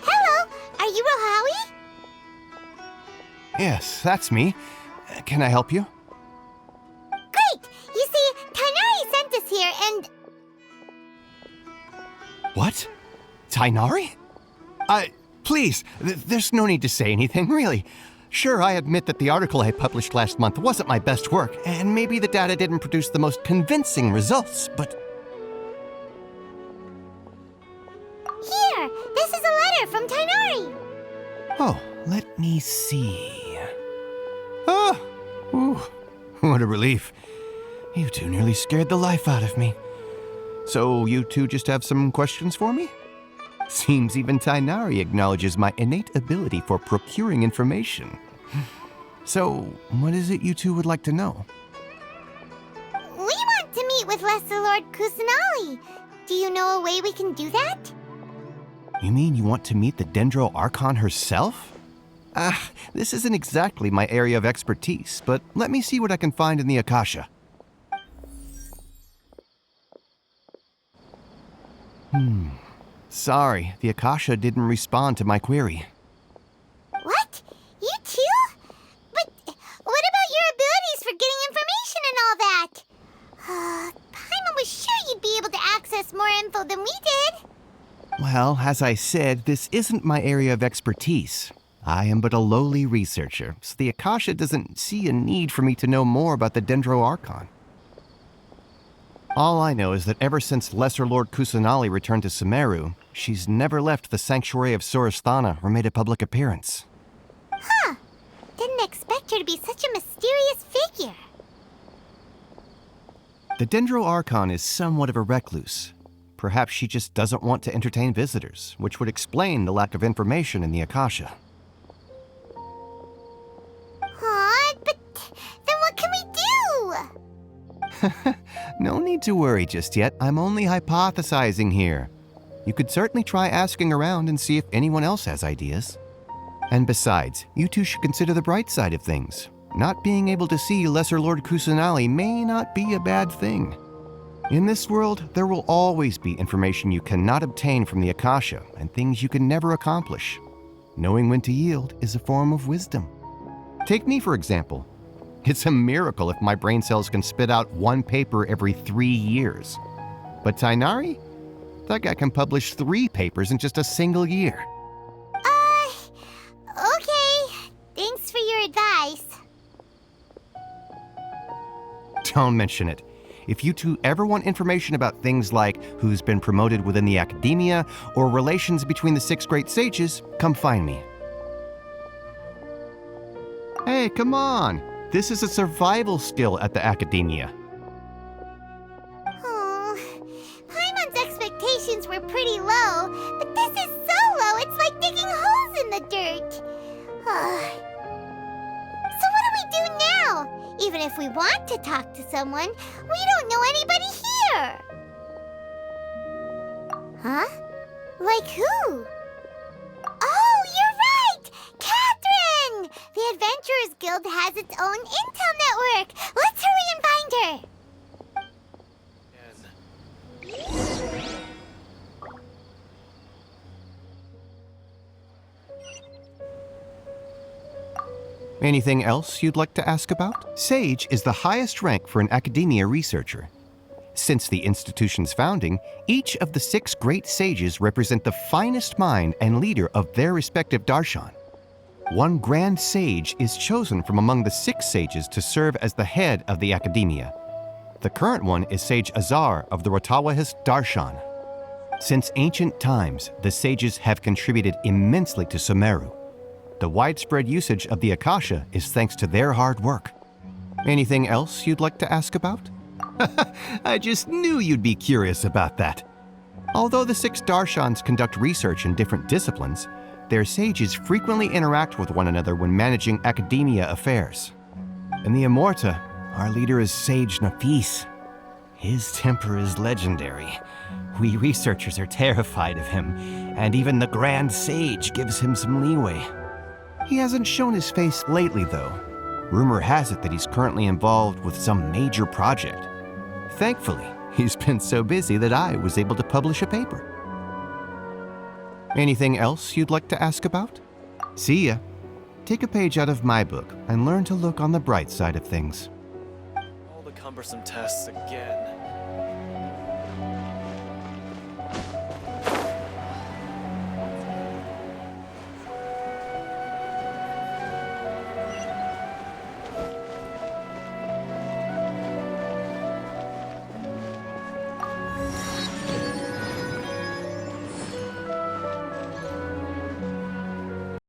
Hello, are you Rohawi? Yes, that's me. Can I help you? Great! You see, Tainari sent us here and... What? Tainari? Please, there's no need to say anything, really. Sure, I admit that the article I published last month wasn't my best work, and maybe the data didn't produce the most convincing results, but... Here! This is a letter from Tainari! Oh, let me see... Oh! Ooh, what a relief. You two nearly scared the life out of me. So you two just have some questions for me? Seems even Tainari acknowledges my innate ability for procuring information. So, what is it you two would like to know? We want to meet with Lesser Lord Kusanali. Do you know a way we can do that? You mean you want to meet the Dendro Archon herself? This isn't exactly my area of expertise, but let me see what I can find in the Akasha. Sorry, the Akasha didn't respond to my query. What? You too? But what about your abilities for getting information and all that? Paimon was sure you'd be able to access more info than we did. Well, as I said, this isn't my area of expertise. I am but a lowly researcher, so the Akasha doesn't see a need for me to know more about the Dendro Archon. All I know is that ever since Lesser Lord Kusanali returned to Sumeru, she's never left the Sanctuary of Surasthana or made a public appearance. Huh. Didn't expect her to be such a mysterious figure. The Dendro Archon is somewhat of a recluse. Perhaps she just doesn't want to entertain visitors, which would explain the lack of information in the Akasha. But then what can we do? No need to worry just yet. I'm only hypothesizing here. You could certainly try asking around and see if anyone else has ideas. And besides, you two should consider the bright side of things. Not being able to see Lesser Lord Kusanali may not be a bad thing. In this world, there will always be information you cannot obtain from the Akasha and things you can never accomplish. Knowing when to yield is a form of wisdom. Take me, for example. It's a miracle if my brain cells can spit out one paper every 3 years. But Tainari? That guy can publish 3 papers in just a single year. Okay. Thanks for your advice. Don't mention it. If you two ever want information about things like who's been promoted within the academia or relations between the 6 great sages, come find me. Hey, come on! This is a survival skill at the academia. Oh, Paimon's expectations were pretty low, but this is so low it's like digging holes in the dirt. So what do we do now? Even if we want to talk to someone, we don't know anybody here. Huh? Like who? Oh, you're right! Catherine! The Adventurers Guild has its own intel network. Let's hurry and find her. Anything else you'd like to ask about? Sage is the highest rank for an academia researcher. Since the institution's founding, each of the 6 great sages represent the finest mind and leader of their respective darshan. One grand sage is chosen from among the 6 sages to serve as the head of the academia. The current one is Sage Azar of the Rotawahist Darshan. Since ancient times, the sages have contributed immensely to Sumeru. The widespread usage of the Akasha is thanks to their hard work. Anything else you'd like to ask about? I just knew you'd be curious about that. Although the 6 Darshans conduct research in different disciplines, their sages frequently interact with one another when managing academia affairs. In the Immorta, our leader is Sage Nafis. His temper is legendary. We researchers are terrified of him, and even the Grand Sage gives him some leeway. He hasn't shown his face lately, though. Rumor has it that he's currently involved with some major project. Thankfully, he's been so busy that I was able to publish a paper. Anything else you'd like to ask about? See ya. Take a page out of my book and learn to look on the bright side of things. All the cumbersome tests again.